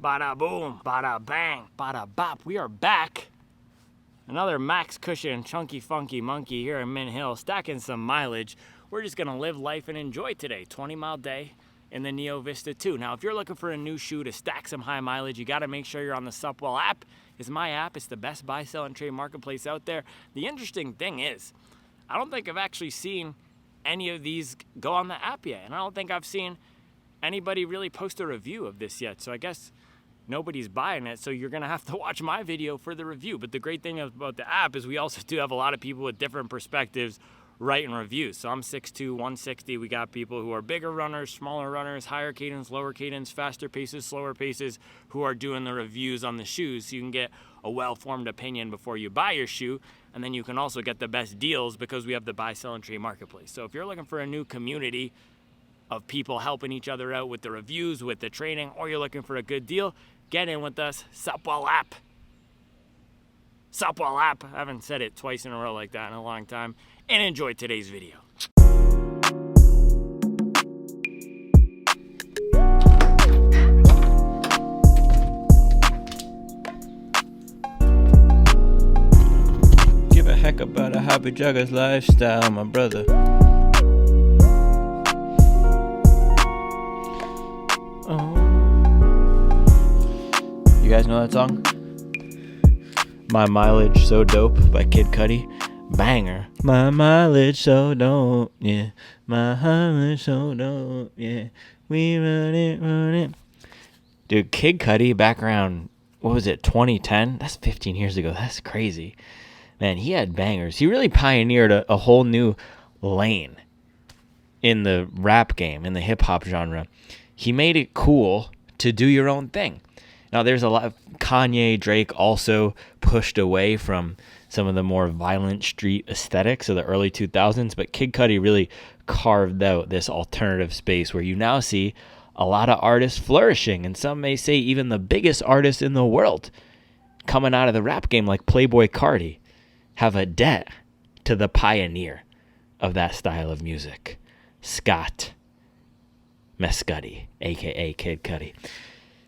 Bada boom, bada bang, bada bop. We are back. Another max cushion, chunky funky monkey here in Mint Hill, stacking some mileage. We're just gonna live life and enjoy today. 20-mile day in the Neo Vista 2. Now, if you're looking for a new shoe to stack some high mileage, you gotta make sure you're on the Supwell app. It's my app. It's the best buy, sell, and trade marketplace out there. The interesting thing is, I don't think I've actually seen any of these go on the app yet, and I don't think I've seen anybody really post a review of this yet. So I guess nobody's buying it, so you're gonna have to watch my video for the review. But the great thing about the app is we also do have a lot of people with different perspectives writing reviews. So I'm 6'2", 160. We got people who are bigger runners, smaller runners, higher cadence, lower cadence, faster paces, slower paces, who are doing the reviews on the shoes, so you can get a well-formed opinion before you buy your shoe. And then you can also get the best deals because we have the buy, sell, and trade marketplace. So if you're looking for a new community of people helping each other out with the reviews, with the training, or you're looking for a good deal, get in with us. Supwell app. Supwell app. I haven't said it twice in a row like that in a long time. And enjoy today's video. Give a heck about a hobby jogger's lifestyle, my brother. You guys know that song? My Mileage So Dope by Kid Cudi. Banger. My mileage so dope, yeah. My mileage so dope, yeah. We run it. Dude, Kid Cudi back around, what was it, 2010? That's 15 years ago. That's crazy. Man, he had bangers. He really pioneered a whole new lane in the rap game, in the hip-hop genre. He made it cool to do your own thing. Now, there's a lot of Kanye, Drake also pushed away from some of the more violent street aesthetics of the early 2000s, but Kid Cudi really carved out this alternative space where you now see a lot of artists flourishing, and some may say even the biggest artists in the world coming out of the rap game, like Playboi Carti, have a debt to the pioneer of that style of music, Scott Mescudi, a.k.a. Kid Cudi.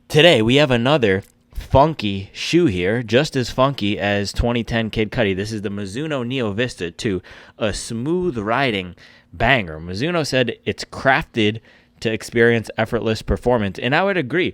Today, we have another funky shoe here, just as funky as 2010 Kid Cudi. This is the Mizuno Neo Vista 2, a smooth riding banger. Mizuno said it's crafted to experience effortless performance, and I would agree.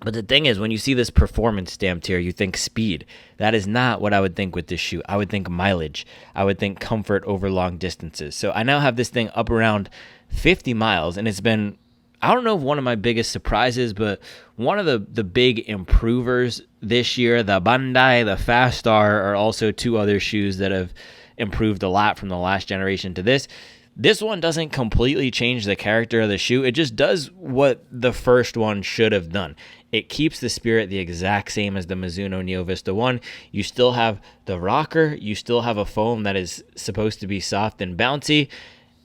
But the thing is, when you see this performance stamped here, you think speed. That is not what I would think with this shoe. I would think mileage. I would think comfort over long distances. So I now have this thing up around 50 miles, and it's been, I don't know if one of my biggest surprises, but one of the big improvers this year. The Bandai, the Fast Star are also two other shoes that have improved a lot from the last generation to this. This one doesn't completely change the character of the shoe. It just does what the first one should have done. It keeps the spirit the exact same as the Mizuno Neo Vista 1. You still have the rocker. You still have a foam that is supposed to be soft and bouncy.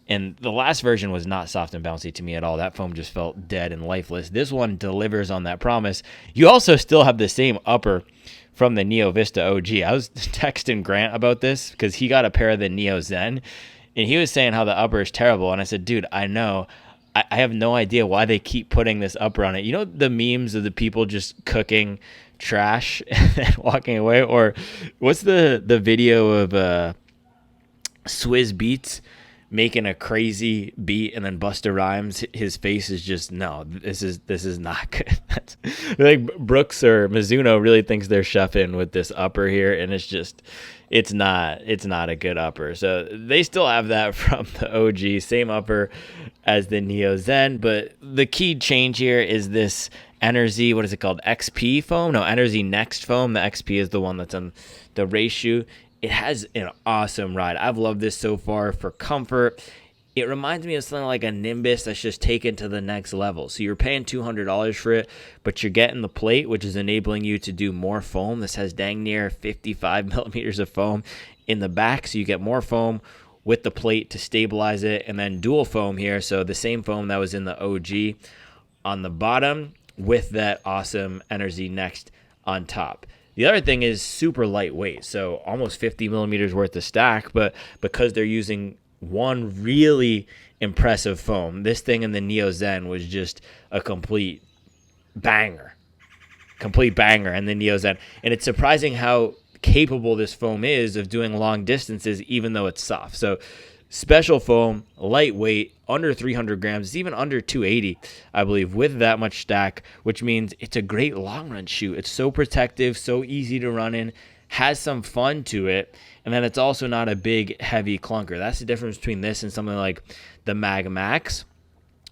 And the last version was not soft and bouncy to me at all. That foam just felt dead and lifeless. This one delivers on that promise. You also still have the same upper from the Neo Vista OG. I was texting Grant about this because he got a pair of the Neo Zen, and he was saying how the upper is terrible. And I said, dude, I know. I have no idea why they keep putting this upper on it. You know the memes of the people just cooking trash and walking away? Or what's the video of Swizz Beatz making a crazy beat, and then Busta Rhymes, his face is just, no, this is not good. That's, like Brooks or Mizuno really thinks they're chefing with this upper here, and it's not a good upper. So they still have that from the OG, same upper as the Neo Zen, but the key change here is this Energy, what is it called, XP foam? No, Energy Next foam. The XP is the one that's on the race shoe. It has an awesome ride. I've loved this so far for comfort. It reminds me of something like a Nimbus that's just taken to the next level. So you're paying $200 for it, but you're getting the plate, which is enabling you to do more foam. This has dang near 55 millimeters of foam in the back, so you get more foam with the plate to stabilize it, and then dual foam here, so the same foam that was in the OG on the bottom with that awesome Energy Next on top. The other thing is super lightweight, so almost 50 millimeters worth of stack, but because they're using one really impressive foam, this thing in the Neo Zen was just a complete banger. complete banger. And the Neo Zen. And it's surprising how capable this foam is of doing long distances, even though it's soft. So special foam, lightweight, under 300 grams, it's even under 280, I believe, with that much stack, which means it's a great long run shoe. It's so protective, so easy to run in, has some fun to it, and then it's also not a big, heavy clunker. That's the difference between this and something like the MagMax,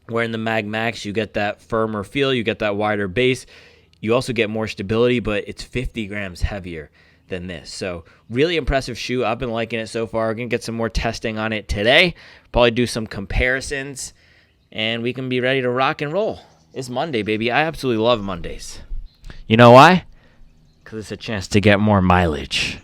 where in the MagMax you get that firmer feel, you get that wider base, you also get more stability, but it's 50 grams heavier than this. So really impressive shoe. I've been liking it so far. We're going to get some more testing on it today, probably do some comparisons, and we can be ready to rock and roll. It's Monday, baby. I absolutely love Mondays. You know why? Because it's a chance to get more mileage.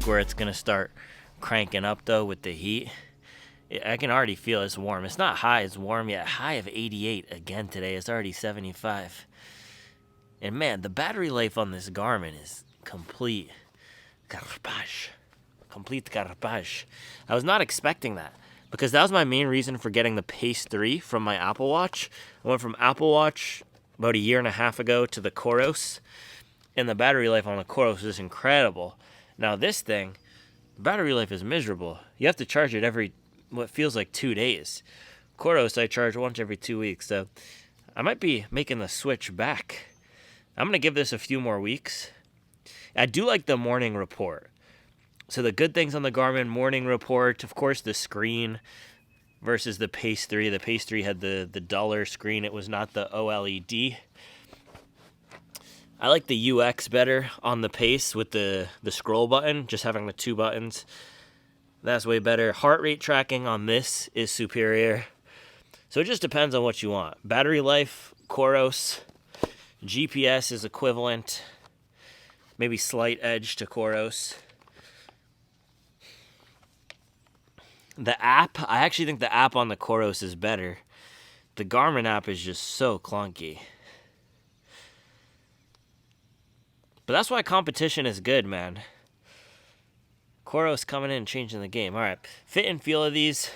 Where it's gonna start cranking up though with the heat. I can already feel it's warm. It's not high, it's warm yet. High of 88 again today. It's already 75. And man, the battery life on this Garmin is complete garbage. Complete garbage. I was not expecting that because that was my main reason for getting the Pace 3 from my Apple Watch. I went from Apple Watch about a year and a half ago to the Coros, and the battery life on the Coros is incredible. Now this thing, battery life is miserable. You have to charge it every, what feels like 2 days. Coros I charge once every 2 weeks, so I might be making the switch back. I'm going to give this a few more weeks. I do like the morning report. So the good things on the Garmin morning report, of course the screen versus the Pace 3. The Pace 3 had the duller screen. It was not the OLED. I like the UX better on the Pace with the scroll button, just having the 2 buttons. That's way better. Heart rate tracking on this is superior. So it just depends on what you want. Battery life, Coros. GPS is equivalent. Maybe slight edge to Coros. The app, I actually think the app on the Coros is better. The Garmin app is just so clunky. But that's why competition is good, man. Coros coming in and changing the game. All right, fit and feel of these.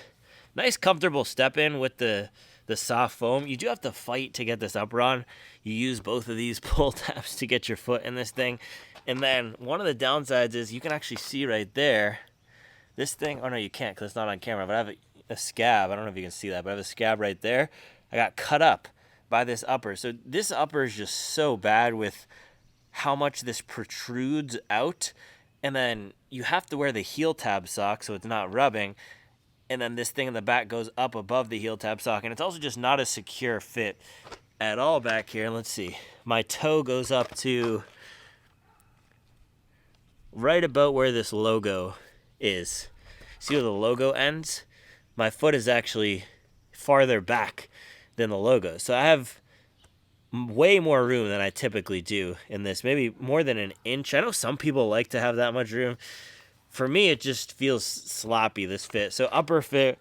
Nice, comfortable step in with the soft foam. You do have to fight to get this upper on. You use both of these pull tabs to get your foot in this thing. And then one of the downsides is you can actually see right there. This thing, oh no, you can't because it's not on camera, but I have a scab. I don't know if you can see that, but I have a scab right there. I got cut up by this upper. So this upper is just so bad with how much this protrudes out, and then you have to wear the heel tab sock so it's not rubbing, and then this thing in the back goes up above the heel tab sock, and it's also just not a secure fit at all back here. Let's see, my toe goes up to right about where this logo is. See where the logo ends? My foot is actually farther back than the logo, so I have way more room than I typically do in this, maybe more than an inch. I know some people like to have that much room. For me, it just feels sloppy, this fit. So upper fit,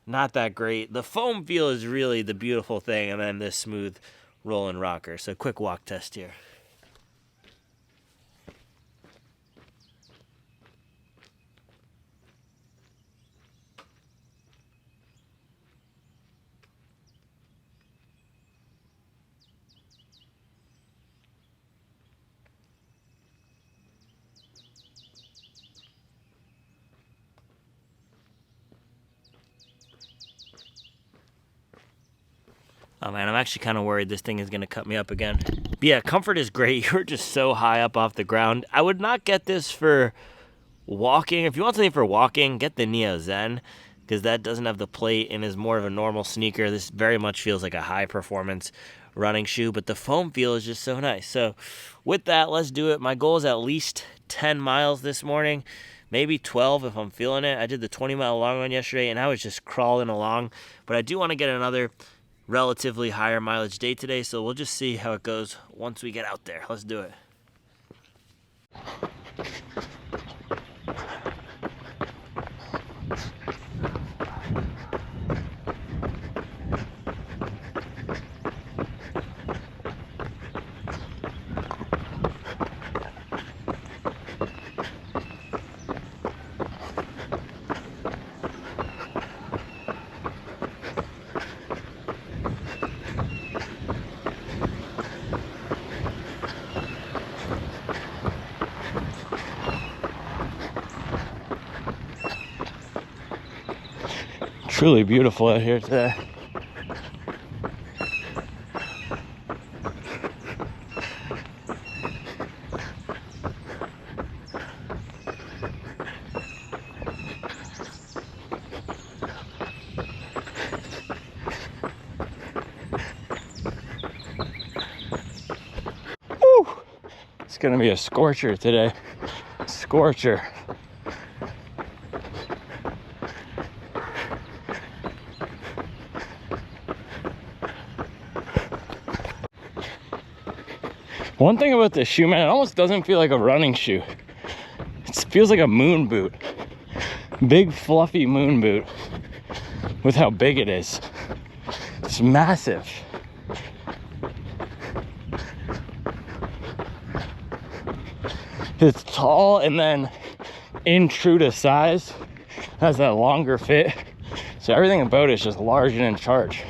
not that great. The foam feel is really the beautiful thing, and then this smooth rolling rocker. So quick walk test here. Oh man, I'm actually kind of worried this thing is going to cut me up again. But yeah, comfort is great. You're just so high up off the ground. I would not get this for walking. If you want something for walking, get the Neo Zen, because that doesn't have the plate and is more of a normal sneaker. This very much feels like a high performance running shoe, but the foam feel is just so nice. So with that, let's do it. My goal is at least 10 miles this morning, maybe 12 if I'm feeling it. I did the 20-mile long run yesterday, and I was just crawling along, but I do want to get another relatively higher mileage day today, so we'll just see how it goes once we get out there. Let's do it. truly beautiful out here today. Woo! It's gonna be a scorcher today. Scorcher. One thing about this shoe, man, it almost doesn't feel like a running shoe. It feels like a moon boot. Big fluffy moon boot with how big it is. It's massive. It's tall and then in true to size, has that longer fit. So everything about it is just large and in charge.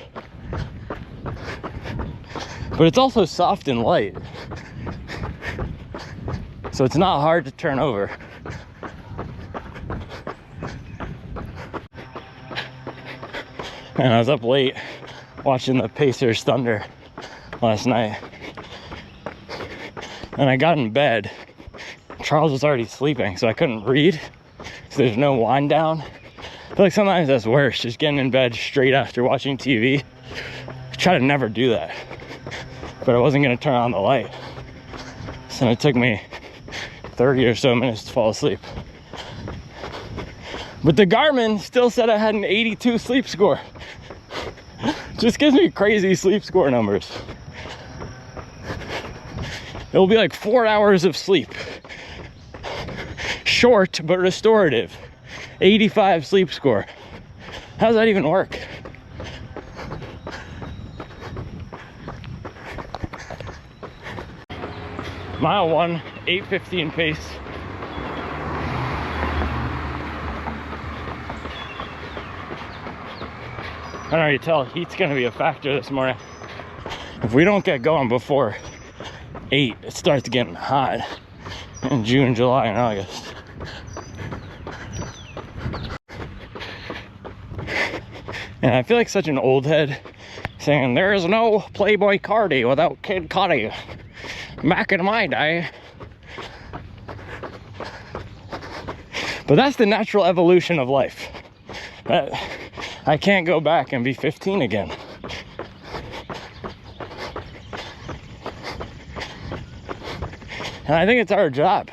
But it's also soft and light. So it's not hard to turn over. And I was up late watching the Pacers Thunder last night. And I got in bed. Charles was already sleeping, so I couldn't read. So there's no wind down. I feel like sometimes that's worse, just getting in bed straight after watching TV. I try to never do that. But I wasn't gonna turn on the light. So it took me 30 or so minutes to fall asleep. But the Garmin still said I had an 82 sleep score. Just gives me crazy sleep score numbers. It'll be like 4 hours of sleep. Short, but restorative. 85 sleep score. How does that even work? Mile 1, 8:15 pace. I can already tell heat's gonna be a factor this morning. If we don't get going before 8, it starts getting hot in June, July, and August. And I feel like such an old head saying there is no Playboy Cardi without Kid Cudi. Back in my day. But that's the natural evolution of life. I can't go back and be 15 again. And I think it's our job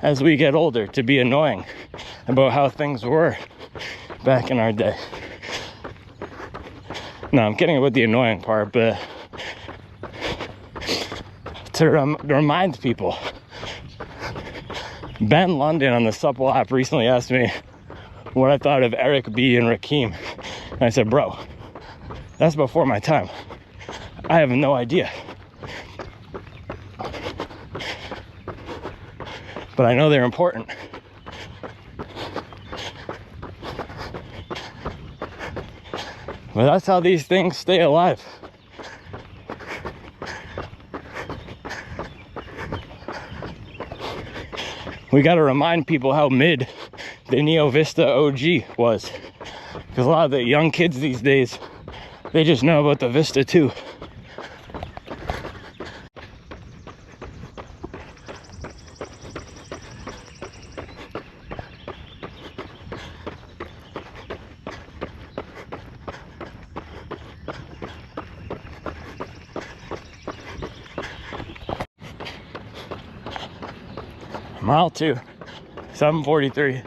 as we get older to be annoying about how things were back in our day. No, I'm kidding about the annoying part, but to remind people. Ben London on the Supple app recently asked me what I thought of Eric B and Rakim. And I said, bro, that's before my time. I have no idea. But I know they're important. But that's how these things stay alive. We got to remind people how mid the Neo Vista OG was. Because a lot of the young kids these days, they just know about the Vista 2. Mile 2, 7:43.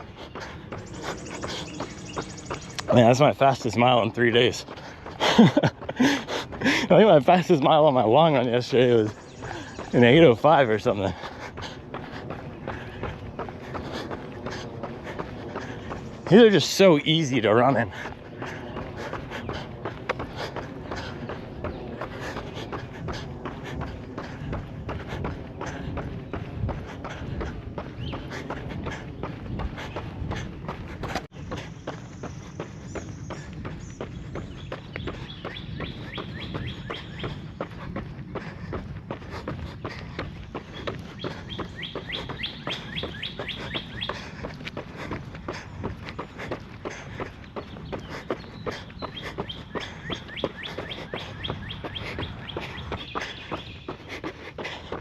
Man, that's my fastest mile in 3 days. I think my fastest mile on my long run yesterday was an 8:05 or something. These are just so easy to run in.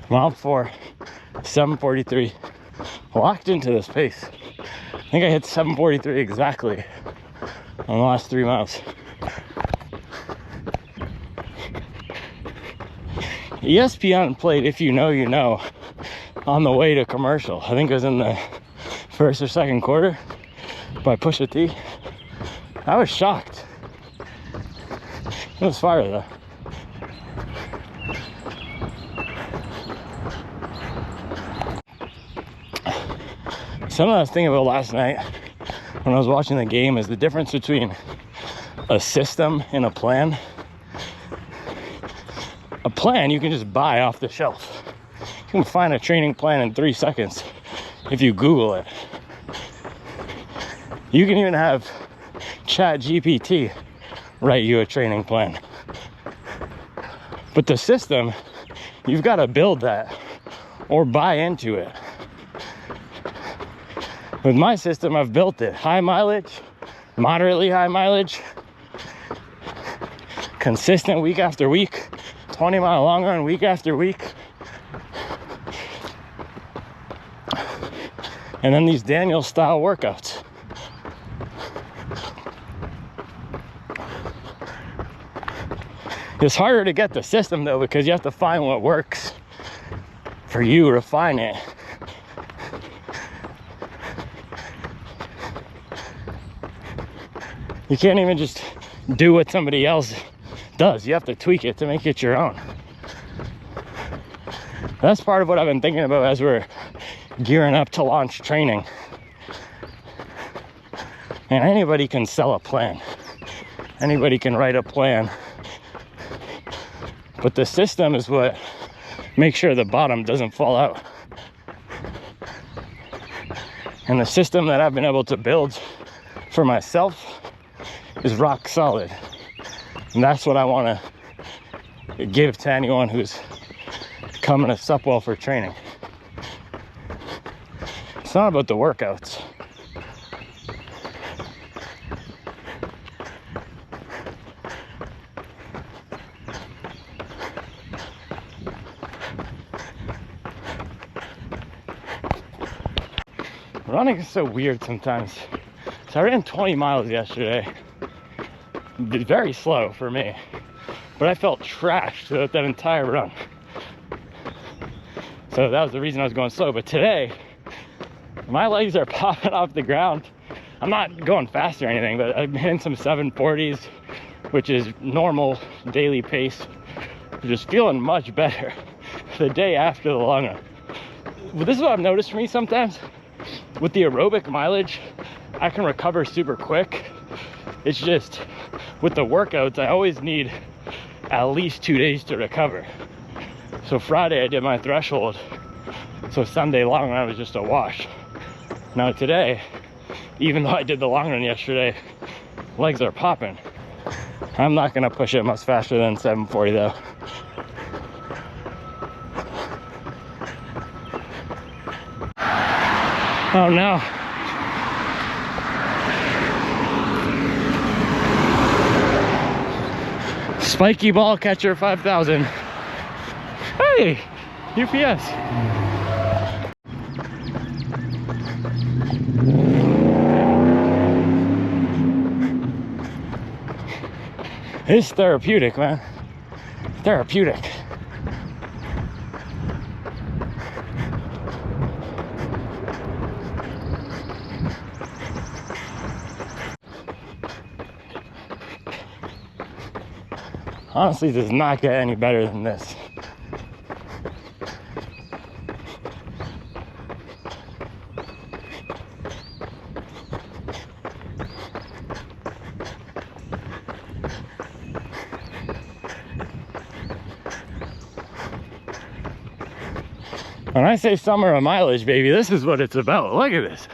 Mile 4, 7:43. Locked into this pace. I think I hit 7:43 exactly on the last 3 miles. ESPN played If You Know, You Know on the way to commercial. I think it was in the first or second quarter by Pusha T. I was shocked. It was fire though. Something I was thinking about last night when I was watching the game is the difference between a system and a plan. A plan you can just buy off the shelf. You can find a training plan in 3 seconds if you Google it. You can even have ChatGPT write you a training plan. But the system, you've got to build that or buy into it. With my system, I've built it. High mileage, moderately high mileage, consistent week after week, 20-mile long run week after week. And then these Daniel style workouts. It's harder to get the system though, because you have to find what works for you, refine it. You can't even just do what somebody else does. You have to tweak it to make it your own. That's part of what I've been thinking about as we're gearing up to launch training. And anybody can sell a plan. Anybody can write a plan. But the system is what makes sure the bottom doesn't fall out. And the system that I've been able to build for myself is rock solid. And that's what I want to give to anyone who's coming to Supwell for training. It's not about the workouts. Running is so weird sometimes. So I ran 20 miles yesterday. Very slow for me, but I felt trashed throughout that entire run. So that was the reason I was going slow. But today, my legs are popping off the ground. I'm not going fast or anything, but I'm hitting some 740s, which is normal daily pace. Just feeling much better the day after the long run. But this is what I've noticed for me sometimes. With the aerobic mileage, I can recover super quick. It's just with the workouts, I always need at least 2 days to recover. So Friday I did my threshold, so Sunday long run was just a wash. Now today, even though I did the long run yesterday, legs are popping. I'm not gonna push it much faster than 740 though. Oh no. Spiky ball catcher 5000. Hey, UPS. It's therapeutic, man. Therapeutic. Honestly, does not get any better than this. When I say summer of mileage, baby, this is what it's about. Look at this.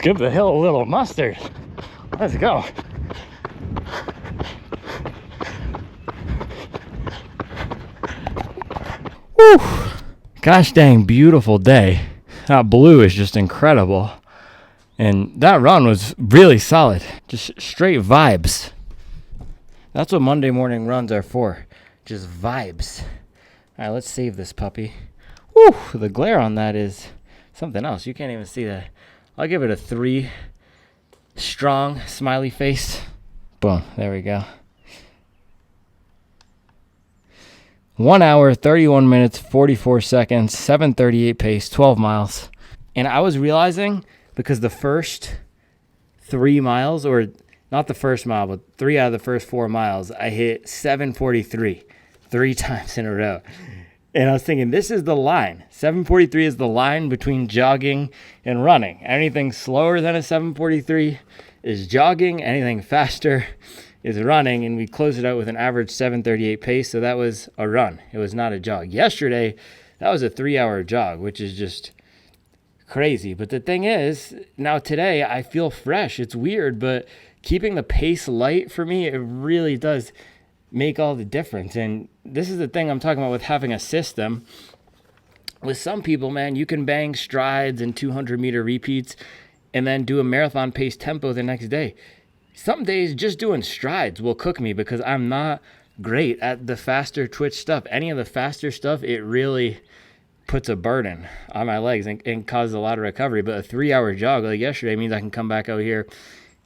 Give the hill a little mustard. Let's go. Woo! Gosh dang, beautiful day. That blue is just incredible. And that run was really solid. Just straight vibes. That's what Monday morning runs are for. Just vibes. All right, let's save this puppy. Woo, the glare on that is something else. You can't even see that. I'll give it a 3. Strong smiley face. Boom, there we go. 1 hour, 31 minutes, 44 seconds, 7:38 pace, 12 miles. And I was realizing, because the first 3 miles, or not the first mile, but 3 out of the first 4 miles, I hit 7:43 3 times in a row. And I was thinking, this is the line. 7:43 is the line between jogging and running. Anything slower than a 7:43 is jogging. Anything faster is running. And we closed it out with an average 7:38 pace. So that was a run. It was not a jog. Yesterday, that was a 3-hour jog, which is just crazy. But the thing is, now today, I feel fresh. It's weird, but keeping the pace light for me, it really does make all the difference. And this is the thing I'm talking about with having a system. With some people, man, you can bang strides and 200-meter repeats and then do a marathon pace tempo the next day. Some days just doing strides will cook me because I'm not great at the faster twitch stuff. Any of the faster stuff, it really puts a burden on my legs and causes a lot of recovery. But a 3-hour jog like yesterday means I can come back out here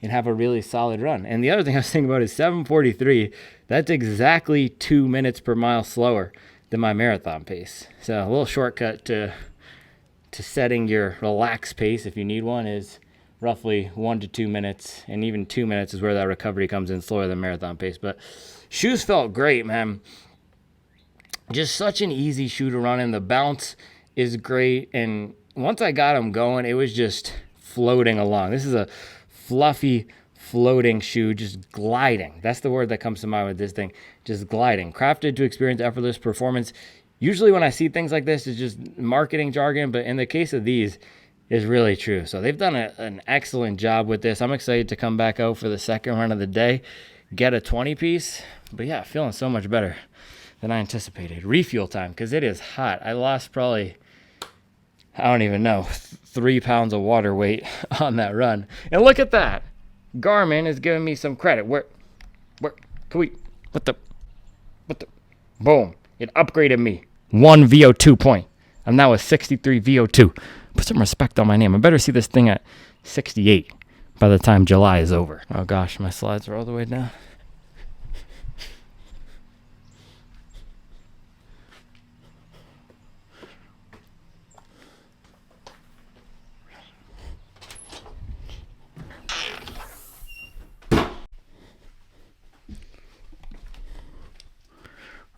and have a really solid run. And the other thing I was thinking about is 7:43. That's exactly 2 minutes per mile slower than my marathon pace. So a little shortcut to setting your relaxed pace, if you need one, is roughly 1 to 2 minutes. And even 2 minutes is where that recovery comes in slower than marathon pace. But shoes felt great, man. Just such an easy shoe to run in. The bounce is great. And once I got them going, it was just floating along. This is a fluffy, floating shoe, just gliding. That's the word that comes to mind with this thing, just gliding. Crafted to experience effortless performance. Usually when I see things like this, it's just marketing jargon, but in the case of these, it's really true. So they've done an excellent job with this. I'm excited to come back out for the second run of the day, get a 20-piece. But yeah, feeling so much better than I anticipated. Refuel time, because it is hot. I lost probably, I don't even know, 3 pounds of water weight on that run. And look at that. Garmin is giving me some credit. Where, can we, what the, boom. It upgraded me. 1 VO2 point. I'm now a 63 VO2. Put some respect on my name. I better see this thing at 68 by the time July is over. Oh gosh, my slides are all the way down.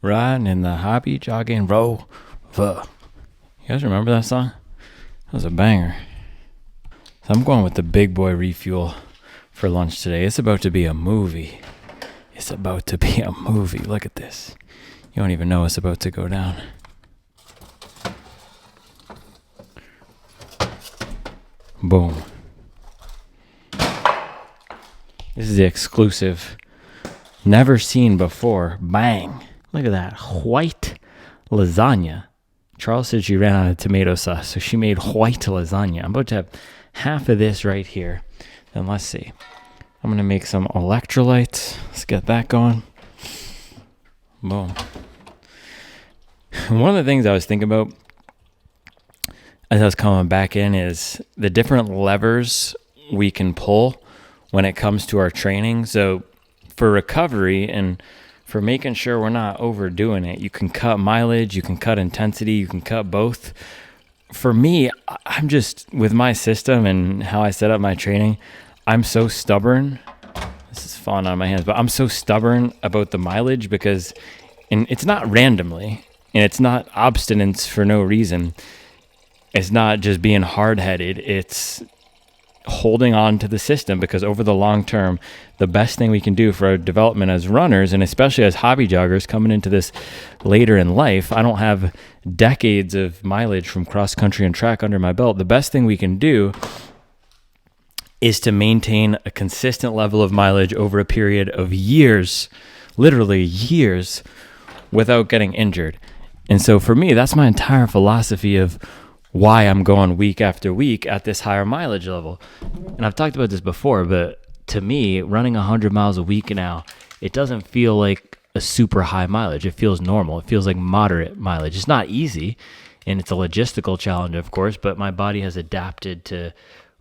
Riding in the hobby jogging rover. You guys remember that song? That was a banger. So I'm going with the big boy Refuel for lunch today. It's about to be a movie. It's about to be a movie. Look at this. You don't even know what's about to go down. Boom. This is the exclusive. Never seen before. Bang. Look at that. White lasagna. Charles said she ran out of tomato sauce, so she made white lasagna. I'm about to have half of this right here. Then let's see. I'm going to make some electrolytes. Let's get that going. Boom. One of the things I was thinking about as I was coming back in is the different levers we can pull when it comes to our training. So for recovery and for making sure we're not overdoing it, you can cut mileage, you can cut intensity, you can cut both. For me, I'm just, with my system and how I set up my training, I'm so stubborn. This is falling out of my hands, but I'm so stubborn about the mileage because, and it's not randomly, and it's not obstinance for no reason. It's not just being hard-headed. It's holding on to the system, because over the long term, the best thing we can do for our development as runners, and especially as hobby joggers coming into this later in life, I don't have decades of mileage from cross country and track under my belt. The best thing we can do is to maintain a consistent level of mileage over a period of years, literally years, without getting injured. And so for me, that's my entire philosophy of why I'm going week after week at this higher mileage level. And I've talked about this before, but to me, running 100 miles a week now, it doesn't feel like a super high mileage. It feels normal. It feels like moderate mileage. It's not easy, and it's a logistical challenge, of course, but my body has adapted to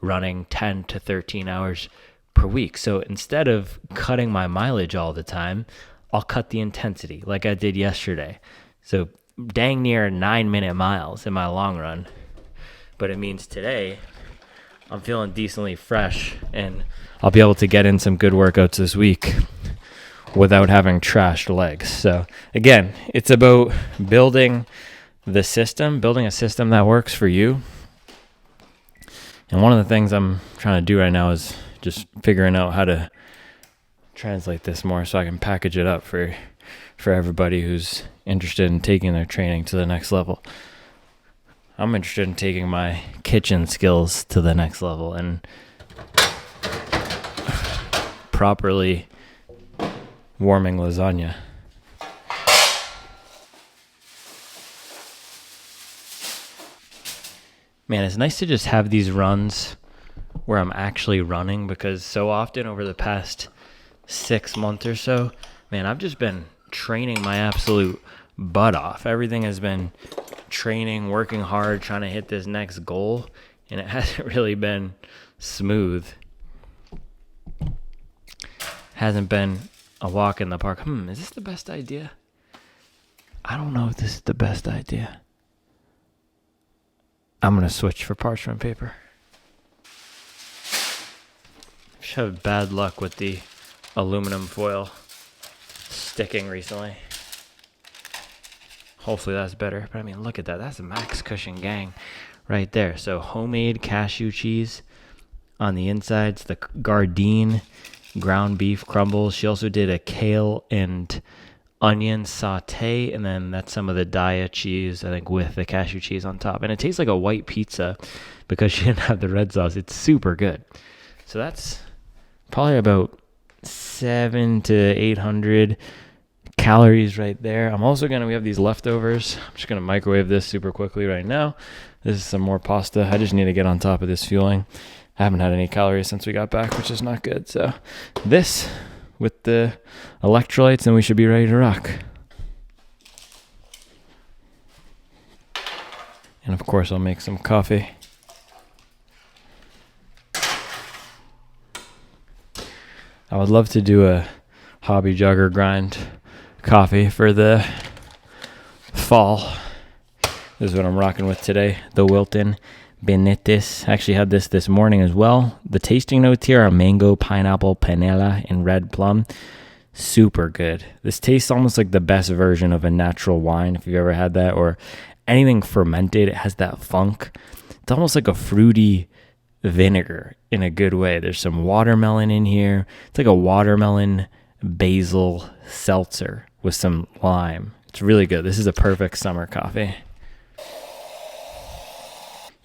running 10 to 13 hours per week. So instead of cutting my mileage all the time, I'll cut the intensity like I did yesterday. So dang near 9-minute miles in my long run. But it means today I'm feeling decently fresh, and I'll be able to get in some good workouts this week without having trashed legs. So again, it's about building a system that works for you. And one of the things I'm trying to do right now is just figuring out how to translate this more so I can package it up for everybody who's interested in taking their training to the next level. I'm interested in taking my kitchen skills to the next level and properly warming lasagna. Man, it's nice to just have these runs where I'm actually running, because so often over the past 6 months or so, man, I've just been training my absolute butt off. Everything has been training, working hard, trying to hit this next goal, and it hasn't really been smooth. Hasn't been a walk in the park. Is this the best idea? I don't know if this is the best idea. I'm going to switch for parchment paper. I've just had bad luck with the aluminum foil sticking recently. Hopefully that's better. But I mean, look at that. That's a Max Cushion gang right there. So homemade cashew cheese on the insides. The Gardein ground beef crumbles. She also did a kale and onion saute, and then that's some of the Daya cheese, I think, with the cashew cheese on top. And it tastes like a white pizza because she didn't have the red sauce. It's super good. So that's probably about 700 to 800 calories right there. We have these leftovers. I'm just going to microwave this super quickly right now. This is some more pasta. I just need to get on top of this fueling. I haven't had any calories since we got back, which is not good. So this with the electrolytes, and we should be ready to rock. And of course, I'll make some coffee. I would love to do a hobby jogger grind coffee for the fall. This is what I'm rocking with today. The Wilton Benitez. I actually had this morning as well. The tasting notes here are mango, pineapple, panela, and red plum. Super good. This tastes almost like the best version of a natural wine, if you've ever had that, or anything fermented. It has that funk. It's almost like a fruity vinegar in a good way. There's some watermelon in here. It's like a watermelon basil seltzer with some lime. It's really good. This is a perfect summer coffee.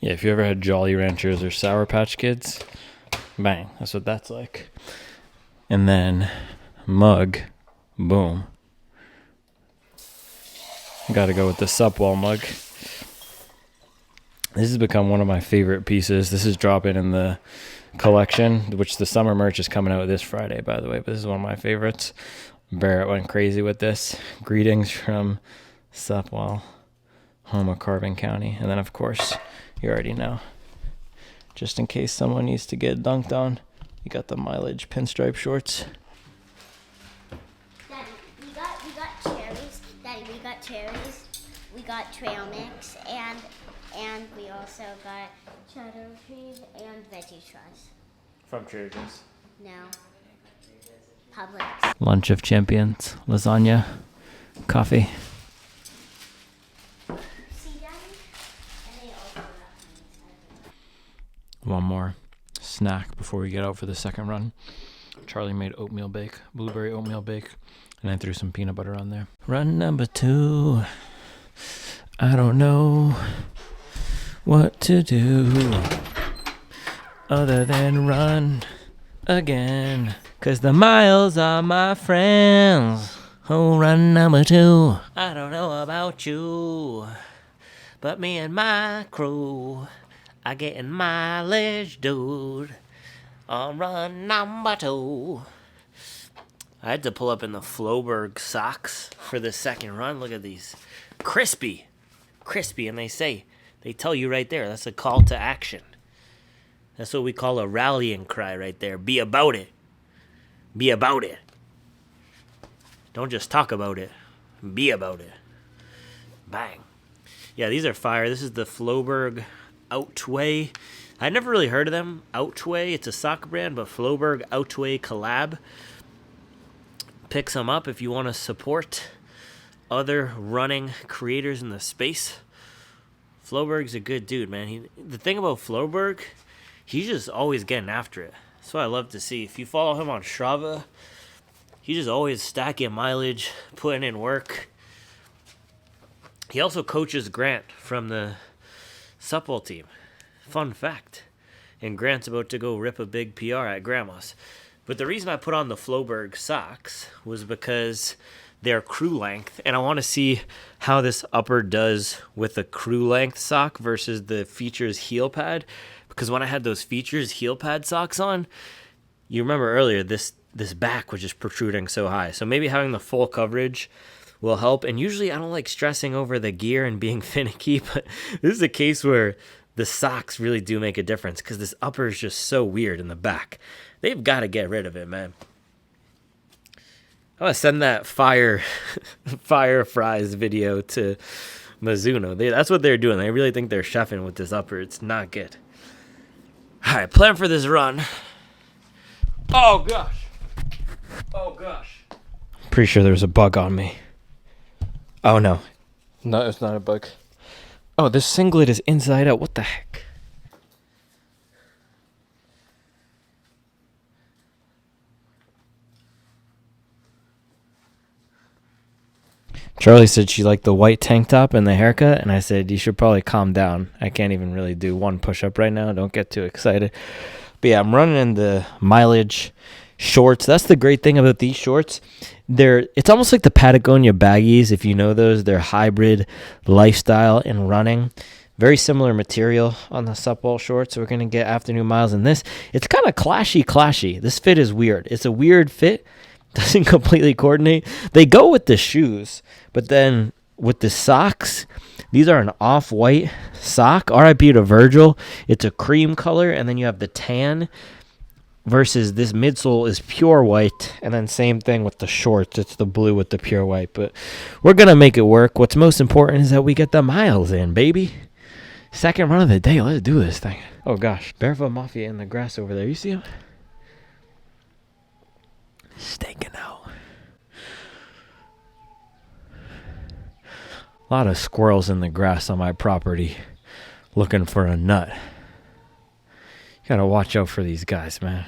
Yeah, if you ever had Jolly Ranchers or Sour Patch Kids, bang, that's what that's like. And then mug, boom. Got to go with the Supwell mug. This has become one of my favorite pieces. This is dropping in the collection, which the summer merch is coming out this Friday, by the way. But this is one of my favorites. Barrett went crazy with this. Greetings from Supwell, home of Carbon County. And then, of course, you already know, just in case someone needs to get dunked on, you got the mileage pinstripe shorts. Daddy, we got cherries. Daddy, we got cherries. We got trail mix, and we also got cheddar cheese and veggie straws. From Trader Joe's. No. Publix. Lunch of Champions, lasagna, coffee. See, Daddy? And they also got One more snack before we get out for the second run. Charlie made oatmeal bake, blueberry oatmeal bake, and I threw some peanut butter on there. Run number 2. I don't know what to do other than run again, 'cause the miles are my friends. Oh, run number 2. I don't know about you, But me and my crew are getting mileage, dude, on run number 2. I had to pull up in the Floberg socks for the second run. Look at these. Crispy. Crispy. And they tell you right there, that's a call to action. That's what we call a rallying cry right there. Be about it. Be about it. Don't just talk about it. Be about it. Bang. Yeah, these are fire. This is the Floberg Outway. I never really heard of them. Outway. It's a sock brand, but Floberg Outway collab. Pick some up if you want to support other running creators in the space. Floberg's a good dude, man. The thing about Floberg, he's just always getting after it. That's what I love to see. If you follow him on Strava, he's just always stacking mileage, putting in work. He also coaches Grant from the Supple team. Fun fact. And Grant's about to go rip a big PR at Grandma's. But the reason I put on the Floberg socks was because they're crew length, and I want to see how this upper does with a crew length sock versus the Features heel pad. Because when I had those Features heel pad socks on, you remember earlier, this back was just protruding so high. So maybe having the full coverage will help. And usually I don't like stressing over the gear and being finicky, but this is a case where the socks really do make a difference because this upper is just so weird in the back. They've got to get rid of it, man. I'm going to send that fire fries video to Mizuno. That's what they're doing. They really think they're chefing with this upper. It's not good. All right, plan for this run. Oh, gosh. Oh, gosh. Pretty sure there's a bug on me. Oh, no. No, it's not a bug. Oh, this singlet is inside out. What the heck? Charlie said she liked the white tank top and the haircut, and I said, you should probably calm down. I can't even really do one push-up right now. Don't get too excited. But yeah, I'm running in the mileage shorts. That's the great thing about these shorts. It's almost like the Patagonia baggies, if you know those. They're hybrid lifestyle and running. Very similar material on the Supple shorts. So we're going to get afternoon miles in this. It's kind of clashy. This fit is weird. It's a weird fit. Doesn't completely coordinate. They go with the shoes, but then with the socks, these are an off-white sock. RIP to Virgil. It's a cream color, and then you have the tan versus this midsole is pure white, and then same thing with the shorts. It's the blue with the pure white, but we're going to make it work. What's most important is that we get the miles in, baby. Second run of the day. Let's do this thing. Oh, gosh. Barefoot Mafia in the grass over there. You see him? Staking out. A lot of squirrels in the grass on my property looking for a nut. You gotta watch out for these guys, man.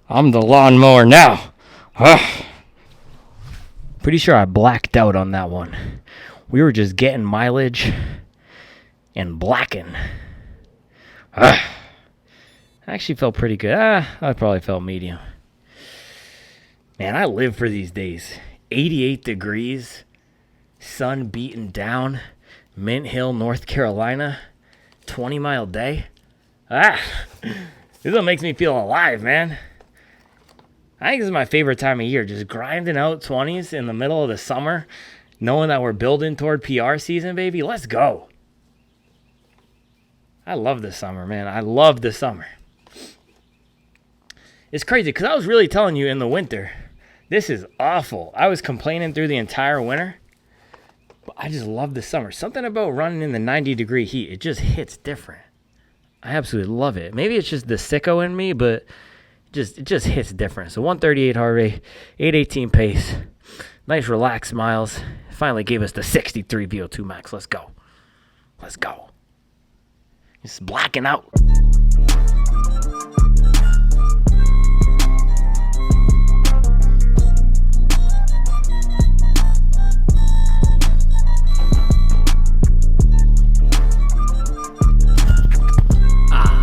I'm the lawnmower now. Pretty sure I blacked out on that one. We were just getting mileage and blacking. I actually felt pretty good. I probably felt medium. Man, I live for these days. 88 degrees, sun beating down, Mint Hill, North Carolina, 20-mile day. This is what makes me feel alive, man. I think this is my favorite time of year, just grinding out 20s in the middle of the summer, knowing that we're building toward PR season, baby. Let's go. I love the summer, man. I love the summer. It's crazy because I was really telling you in the winter, this is awful. I was complaining through the entire winter, but I just love the summer. Something about running in the 90-degree heat, it just hits different. I absolutely love it. Maybe it's just the sicko in me, but it just hits different. So 138 heart rate, 818 pace, nice relaxed miles. Finally gave us the 63 VO2 max. Let's go. Let's go. It's blacking out.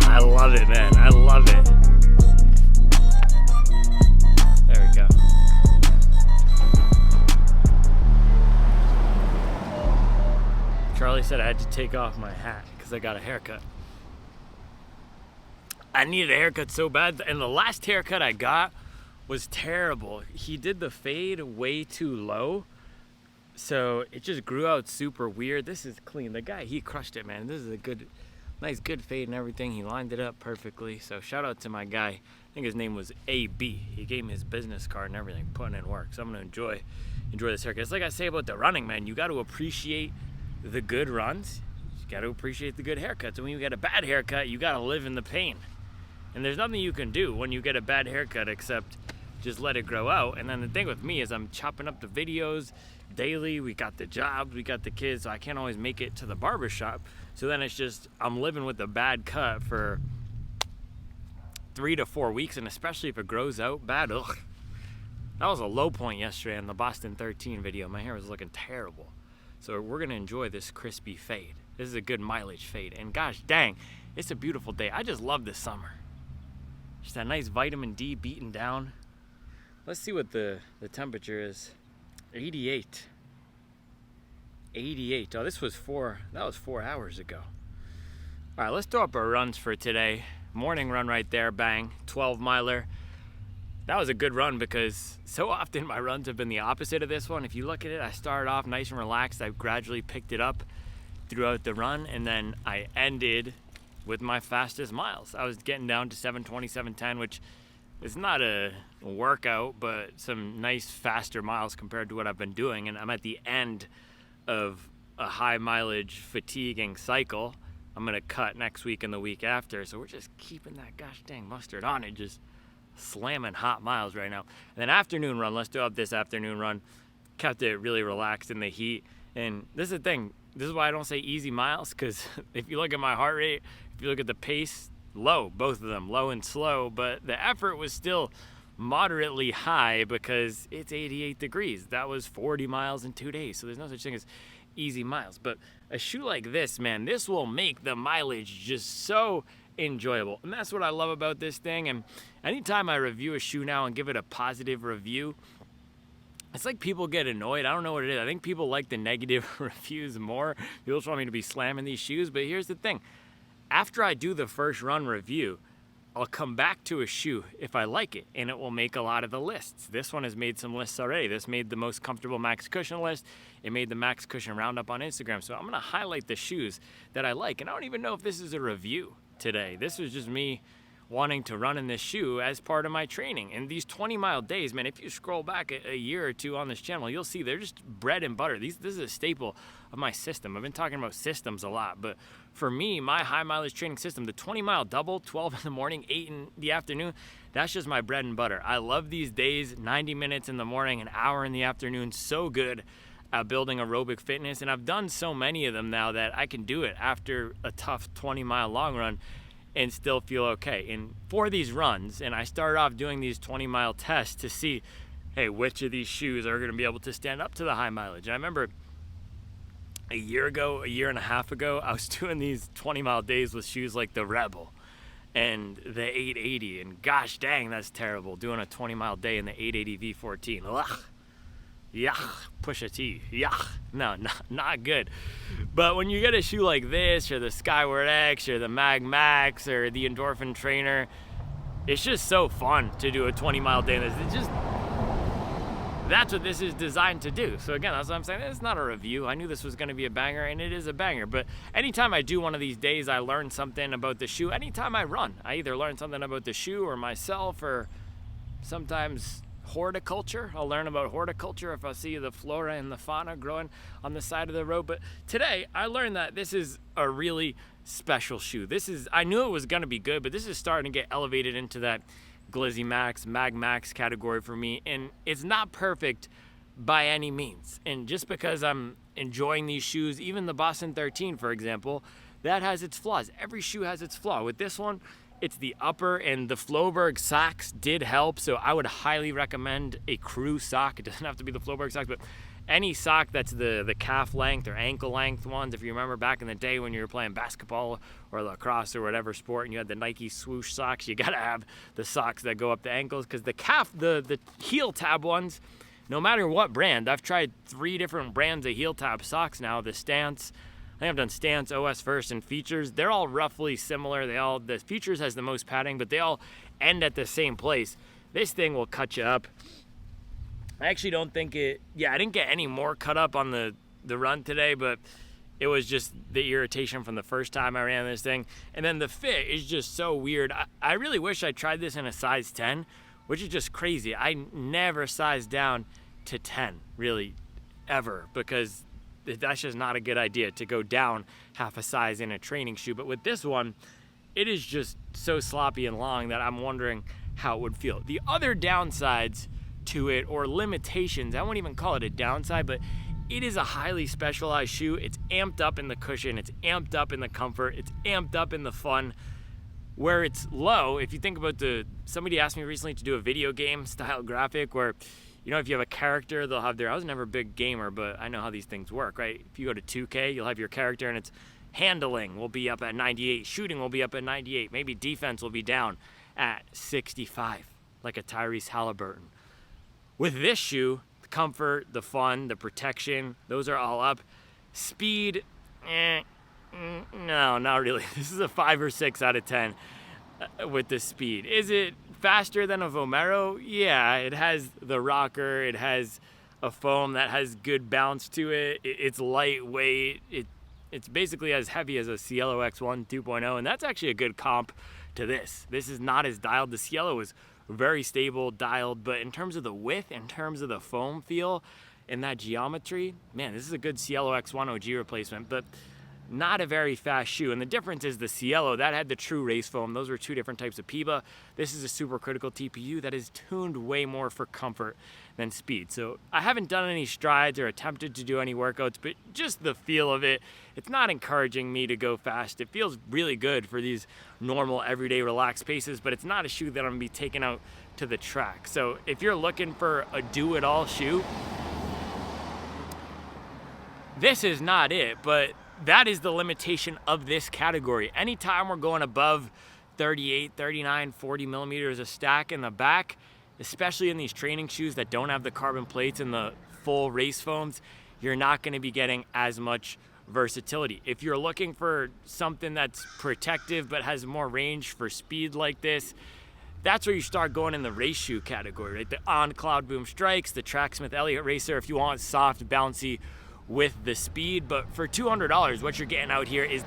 I love it, man. I love it. There we go. Charlie said I had to take off my hat because I got a haircut. I needed a haircut so bad, and the last haircut I got was terrible. He did the fade way too low, so it just grew out super weird. This is clean. The guy, he crushed it, man. This is a good, nice, good fade and everything. He lined it up perfectly. So shout out to my guy. I think his name was AB. He gave me his business card and everything, putting in work. So I'm gonna enjoy this haircut. It's like I say about the running, man. You got to appreciate the good runs. You got to appreciate the good haircuts. And when you get a bad haircut, you got to live in the pain. And there's nothing you can do when you get a bad haircut except just let it grow out. And then the thing with me is I'm chopping up the videos daily. We got the jobs, we got the kids, so I can't always make it to the barber shop. So then it's just, I'm living with a bad cut for 3 to 4 weeks, and especially if it grows out bad, ugh. That was a low point yesterday on the Boston 13 video. My hair was looking terrible. So we're gonna enjoy this crispy fade. This is a good mileage fade. And gosh dang, it's a beautiful day. I just love this summer. Just that nice vitamin D beating down. Let's see what the temperature is. 88. 88. Oh, that was 4 hours ago. All right, let's throw up our runs for today. Morning run right there, bang, 12 miler. That was a good run because so often my runs have been the opposite of this one. If you look at it, I started off nice and relaxed. I gradually picked it up throughout the run, and then I ended with my fastest miles. I was getting down to 7:20, 7:10, which is not a workout, but some nice faster miles compared to what I've been doing. And I'm at the end of a high mileage fatiguing cycle. I'm gonna cut next week and the week after. So we're just keeping that gosh dang mustard on it, just slamming hot miles right now. And then afternoon run, let's do up this afternoon run. Kept it really relaxed in the heat. And this is the thing, this is why I don't say easy miles, because if you look at my heart rate, if you look at the pace, low, both of them, low and slow, but the effort was still moderately high because it's 88 degrees. That was 40 miles in 2 days. So there's no such thing as easy miles. But a shoe like this, man, this will make the mileage just so enjoyable. And that's what I love about this thing. And anytime I review a shoe now and give it a positive review, it's like people get annoyed. I don't know what it is. I think people like the negative reviews more. People just want me to be slamming these shoes. But here's the thing. After I do the first run review, I'll come back to a shoe if I like it, and it will make a lot of the lists. This one has made some lists already. This made the most comfortable Max Cushion list. It made the Max Cushion Roundup on Instagram. So I'm gonna highlight the shoes that I like. And I don't even know if this is a review today. This was just me wanting to run in this shoe as part of my training. And these 20-mile days, man, if you scroll back a year or two on this channel, you'll see they're just bread and butter. This is a staple of my system. I've been talking about systems a lot, but for me, my high mileage training system, the 20-mile double, 12 in the morning, 8 in the afternoon, that's just my bread and butter. I love these days, 90 minutes in the morning, an hour in the afternoon, so good at building aerobic fitness. And I've done so many of them now that I can do it after a tough 20-mile long run and still feel okay. And for these runs, and I started off doing these 20-mile tests to see, hey, which of these shoes are gonna be able to stand up to the high mileage. And I remember a year and a half ago, I was doing these 20-mile days with shoes like the Rebel and the 880, and gosh dang, that's terrible, doing a 20-mile day in the 880 V14. Ugh. Yuck, push a T, yuck. No, not good. But when you get a shoe like this, or the Skyward X, or the MagMax, or the Endorphin Trainer, it's just so fun to do a 20-mile day. That's what this is designed to do. So again, that's what I'm saying. It's not a review. I knew this was gonna be a banger, and it is a banger. But anytime I do one of these days, I learn something about the shoe. Anytime I run, I either learn something about the shoe or myself or sometimes horticulture. I'll learn about horticulture if I see the flora and the fauna growing on the side of the road. But today I learned that this is a really special shoe. I knew it was going to be good, but this is starting to get elevated into that Glizzy Max, MagMax category for me. And it's not perfect by any means. And just because I'm enjoying these shoes, even the Boston 13, for example, that has its flaws. Every shoe has its flaw. With this one, it's the upper, and the Floberg socks did help, so I would highly recommend a crew sock. It doesn't have to be the Floberg socks, but any sock that's the calf length or ankle length ones. If you remember back in the day when you were playing basketball or lacrosse or whatever sport and you had the Nike swoosh socks, you gotta have the socks that go up the ankles, because the heel tab ones, no matter what brand, I've tried 3 different brands of heel tab socks now. The Stance, I think I've done Stance, OS First, and Features. They're all roughly similar. The Features has the most padding, but they all end at the same place. This thing will cut you up. I actually don't think I didn't get any more cut up on the run today, but it was just the irritation from the first time I ran this thing. And then the fit is just so weird. I really wish I tried this in a size 10, which is just crazy. I never sized down to 10, really, ever, because that's just not a good idea to go down half a size in a training shoe. But with this one, it is just so sloppy and long that I'm wondering how it would feel. The other downsides to it, or limitations, I won't even call it a downside, but it is a highly specialized shoe. It's amped up in the cushion, it's amped up in the comfort, it's amped up in the fun. Where it's low, if you think about somebody asked me recently to do a video game style graphic where, if you have a character, they'll have I was never a big gamer, but I know how these things work, right? If you go to 2K, you'll have your character and it's handling will be up at 98, shooting will be up at 98, maybe defense will be down at 65, like a Tyrese Halliburton. With this shoe, the comfort, the fun, the protection, those are all up. Speed, no, not really. This is a 5 or 6 out of 10 with the speed. Is it faster than a Vomero? Yeah, it has the rocker. It has a foam that has good bounce to it. It's lightweight. It's basically as heavy as a Cielo X1 2.0, and that's actually a good comp to this. This is not as dialed. The Cielo is very stable, dialed, but in terms of the width, in terms of the foam feel, and that geometry, man, this is a good Cielo X1 OG replacement, but not a very fast shoe. And the difference is the Cielo, that had the true race foam. Those were 2 different types of PIBA. This is a supercritical TPU that is tuned way more for comfort than speed. So I haven't done any strides or attempted to do any workouts, but just the feel of it, it's not encouraging me to go fast. It feels really good for these normal, everyday, relaxed paces, but it's not a shoe that I'm gonna be taking out to the track. So if you're looking for a do-it-all shoe, this is not it, but that is the limitation of this category. Anytime we're going above 38, 39, 40 millimeters of stack in the back, especially in these training shoes that don't have the carbon plates and the full race foams, you're not going to be getting as much versatility. If you're looking for something that's protective but has more range for speed like this, that's where you start going in the race shoe category, right? The On Cloud Boom Strikes, the Tracksmith Elliott Racer, if you want soft, bouncy with the speed. But for $200, what you're getting out here is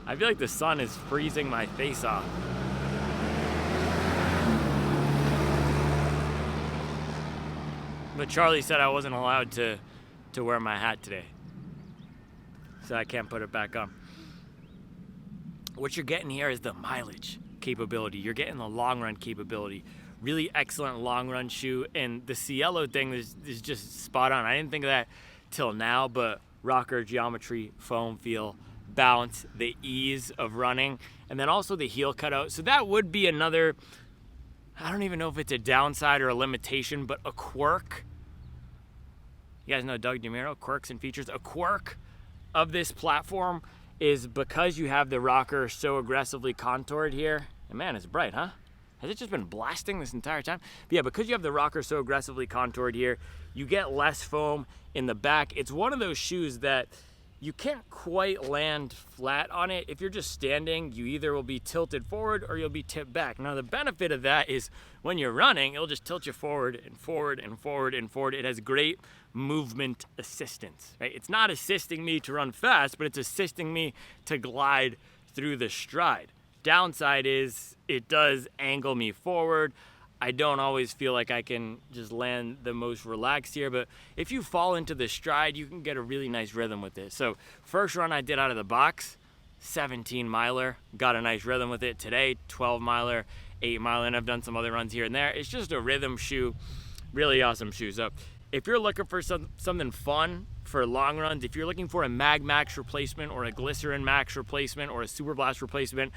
I feel like the sun is freezing my face off. But Charlie said I wasn't allowed to wear my hat today, so I can't put it back on. What you're getting here is the mileage capability. You're getting the long run capability. Really excellent long run shoe, and the Cielo thing is just spot on. I didn't think of that till now, but rocker, geometry, foam feel, bounce, the ease of running, and then also the heel cutout. So that would be another, I don't even know if it's a downside or a limitation, but a quirk. You guys know Doug DeMiro, quirks and features. A quirk of this platform is because you have the rocker so aggressively contoured here. And man, it's bright, huh? Has it just been blasting this entire time? But yeah, because you have the rocker so aggressively contoured here, you get less foam in the back. It's one of those shoes that you can't quite land flat on it. If you're just standing, you either will be tilted forward or you'll be tipped back. Now the benefit of that is when you're running, it'll just tilt you forward and forward and forward and forward. It has great movement assistance, right? It's not assisting me to run fast, but it's assisting me to glide through the stride. Downside is it does angle me forward. I don't always feel like I can just land the most relaxed here, but if you fall into the stride, you can get a really nice rhythm with it. So first run I did out of the box, 17 miler, got a nice rhythm with it. Today, 12 miler, 8 miler, and I've done some other runs here and there. It's just a rhythm shoe, really awesome shoe. So if you're looking for something fun for long runs, if you're looking for a MagMax replacement or a Glycerin Max replacement or a Super Blast replacement,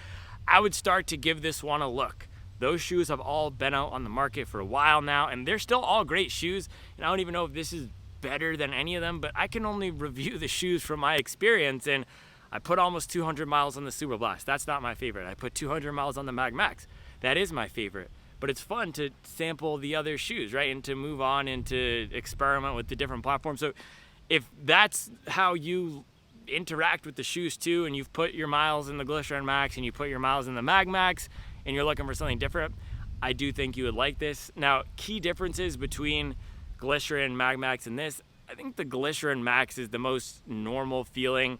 I would start to give this one a look. Those shoes have all been out on the market for a while now, and they're still all great shoes. And I don't even know if this is better than any of them, but I can only review the shoes from my experience. And I put almost 200 miles on the Super Blast. That's not my favorite. I put 200 miles on the MagMax. That is my favorite. But it's fun to sample the other shoes, right? And to move on and to experiment with the different platforms. So if that's how you interact with the shoes too, and you've put your miles in the Glycerin Max and you put your miles in the MagMax, and you're looking for something different, I do think you would like this. Now, key differences between Glycerin, MagMax, and this, I think the Glycerin Max is the most normal feeling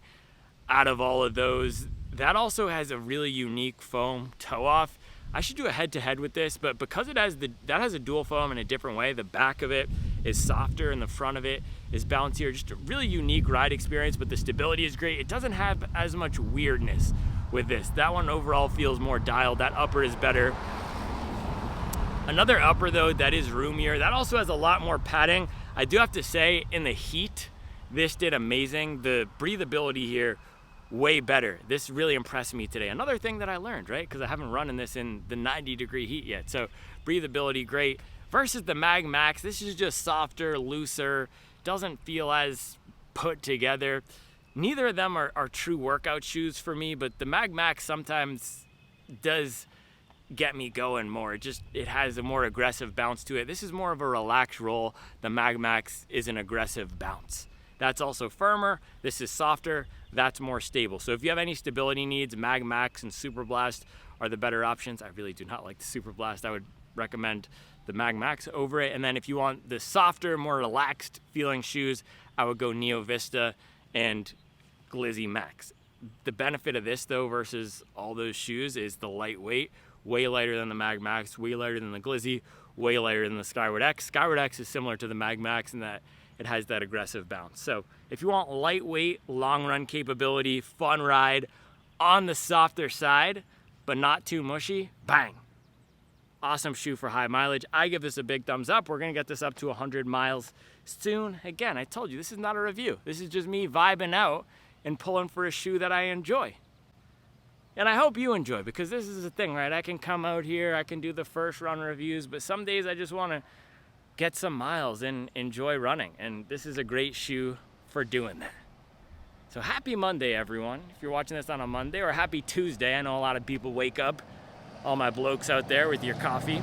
out of all of those. That also has a really unique foam toe off. I should do a head-to-head with this, but because it has that has a dual foam in a different way, the back of it is softer and the front of it is bouncier. Just a really unique ride experience, but the stability is great. It doesn't have as much weirdness with this. That one overall feels more dialed. That upper is better. Another upper though that is roomier, that also has a lot more padding. I do have to say, in the heat, this did amazing. The breathability here, way better. This really impressed me today. Another thing that I learned, right? Because I haven't run in this in the 90-degree heat yet. So breathability, great. Versus the MagMax, this is just softer, looser, doesn't feel as put together. Neither of them are true workout shoes for me, but the MagMax sometimes does get me going more. It has a more aggressive bounce to it. This is more of a relaxed roll. The MagMax is an aggressive bounce. That's also firmer. This is softer. That's more stable. So if you have any stability needs, MagMax and Super Blast are the better options. I really do not like the Super Blast. I would recommend the MagMax over it. And then if you want the softer, more relaxed feeling shoes, I would go Neo Vista and Glizzy Max. The benefit of this though versus all those shoes is the lightweight, way lighter than the MagMax, way lighter than the Glizzy, way lighter than the Skyward X. Skyward X is similar to the MagMax in that it has that aggressive bounce. So if you want lightweight, long run capability, fun ride on the softer side, but not too mushy, bang. Awesome shoe for high mileage. I give this a big thumbs up. We're gonna get this up to 100 miles soon. Again, I told you, this is not a review. This is just me vibing out and pulling for a shoe that I enjoy. And I hope you enjoy, because this is the thing, right? I can come out here, I can do the first run reviews, but some days I just wanna get some miles and enjoy running. And this is a great shoe for doing that. So happy Monday, everyone. If you're watching this on a Monday, or happy Tuesday. I know a lot of people wake up, all my blokes out there with your coffee.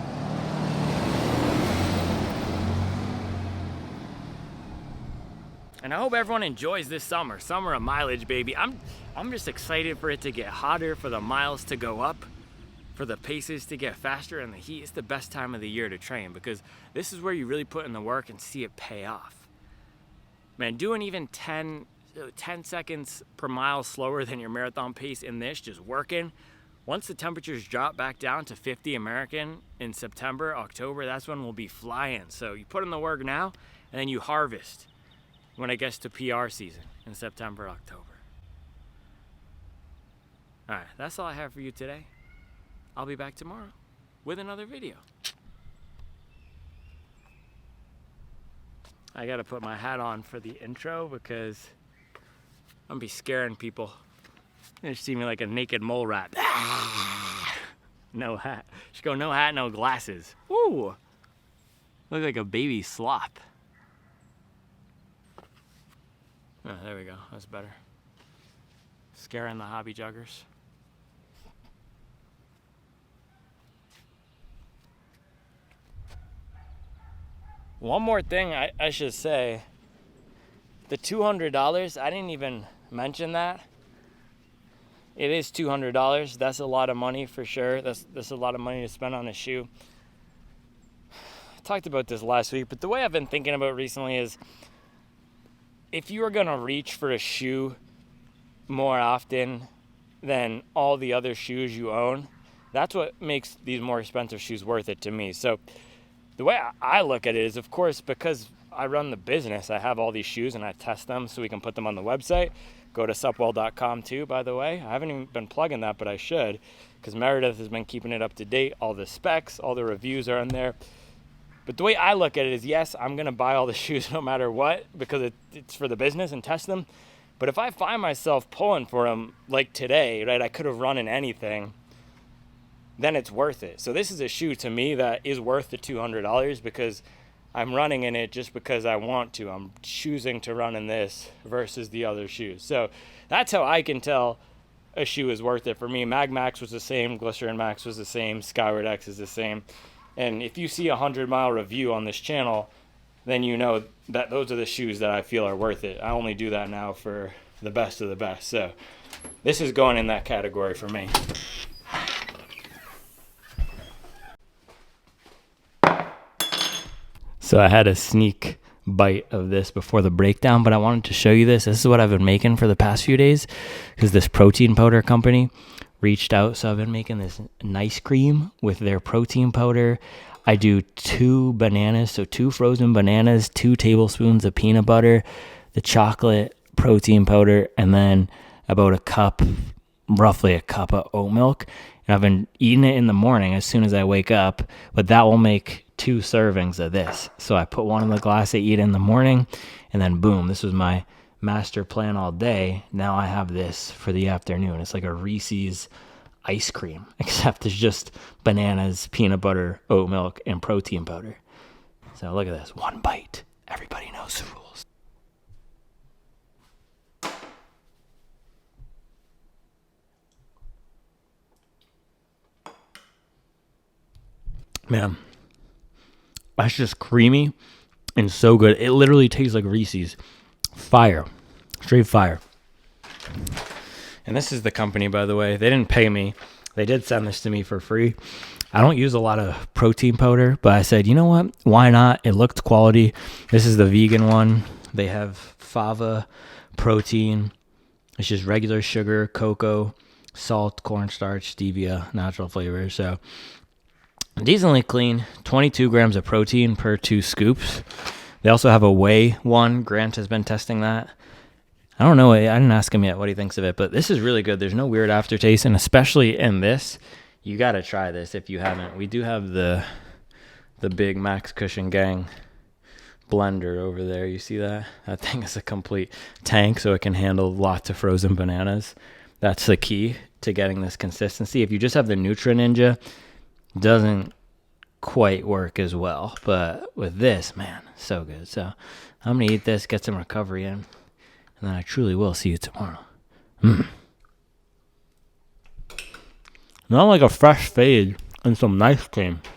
And I hope everyone enjoys this summer. Summer of mileage, baby. I'm just excited for it to get hotter, for the miles to go up, for the paces to get faster, and the heat. It's the best time of the year to train, because this is where you really put in the work and see it pay off. Man, doing even 10 seconds per mile slower than your marathon pace in this, just working. Once the temperatures drop back down to 50 American in September, October, that's when we'll be flying. So you put in the work now, and then you harvest when it gets to PR season in September, October. All right, that's all I have for you today. I'll be back tomorrow with another video. I gotta put my hat on for the intro because I'm gonna be scaring people. They see me like a naked mole rat. No hat. Just go no hat, no glasses. Woo! Look like a baby sloth. Oh, there we go. That's better. Scaring the hobby joggers. One more thing I should say. the $200, I didn't even mention that. It is $200. That's a lot of money for sure. That's a lot of money to spend on a shoe. I talked about this last week, but the way I've been thinking about recently is if you are going to reach for a shoe more often than all the other shoes you own, that's what makes these more expensive shoes worth it to me. So the way I look at it is, of course, because I run the business, I have all these shoes and I test them so we can put them on the website. Go to supwell.com too, by the way. I haven't even been plugging that, but I should, because Meredith has been keeping it up to date. All the specs, all the reviews are in there. But the way I look at it is, yes, I'm going to buy all the shoes no matter what, because it's for the business and test them. But if I find myself pulling for them like today, right, I could have run in anything, then it's worth it. So this is a shoe to me that is worth the $200 because I'm running in it just because I want to. I'm choosing to run in this versus the other shoes. So that's how I can tell a shoe is worth it for me. MagMax was the same. Glycerin Max was the same. Skyward X is the same. And if you see a 100-mile review on this channel, then you know that those are the shoes that I feel are worth it. I only do that now for the best of the best. So this is going in that category for me. So I had a sneak bite of this before the breakdown, but I wanted to show you this. This is what I've been making for the past few days because this protein powder company reached out. So I've been making this nice cream with their protein powder. I do 2 bananas, so 2 frozen bananas, 2 tablespoons of peanut butter, the chocolate protein powder, and then about a cup, roughly a cup of oat milk. And I've been eating it in the morning as soon as I wake up, but that will make 2 servings of this. So I put one in the glass, I eat in the morning, and then boom, this was my master plan all day. Now I have this for the afternoon. It's like a Reese's ice cream, except it's just bananas, peanut butter, oat milk, and protein powder. So look at this, 1 bite. Everybody knows the rules. Man, that's just creamy and so good. It literally tastes like Reese's. Fire. Straight fire. And this is the company, by the way. They didn't pay me. They did send this to me for free. I don't use a lot of protein powder, but I said, you know what? Why not? It looked quality. This is the vegan one. They have fava protein. It's just regular sugar, cocoa, salt, cornstarch, stevia, natural flavors. So decently clean. 22 grams of protein per 2 scoops. They also have a whey one. Grant has been testing that. I don't know. I didn't ask him yet what he thinks of it, but this is really good. There's no weird aftertaste, and especially in this, you got to try this if you haven't. We do have the big Max Cushion Gang blender over there. You see that? That thing is a complete tank, so it can handle lots of frozen bananas. That's the key to getting this consistency. If you just have the Nutra Ninja, it doesn't quite work as well. But with this, man, so good. So I'm going to eat this, get some recovery in, and then I truly will see you tomorrow. Not like a fresh fade and some nice cream.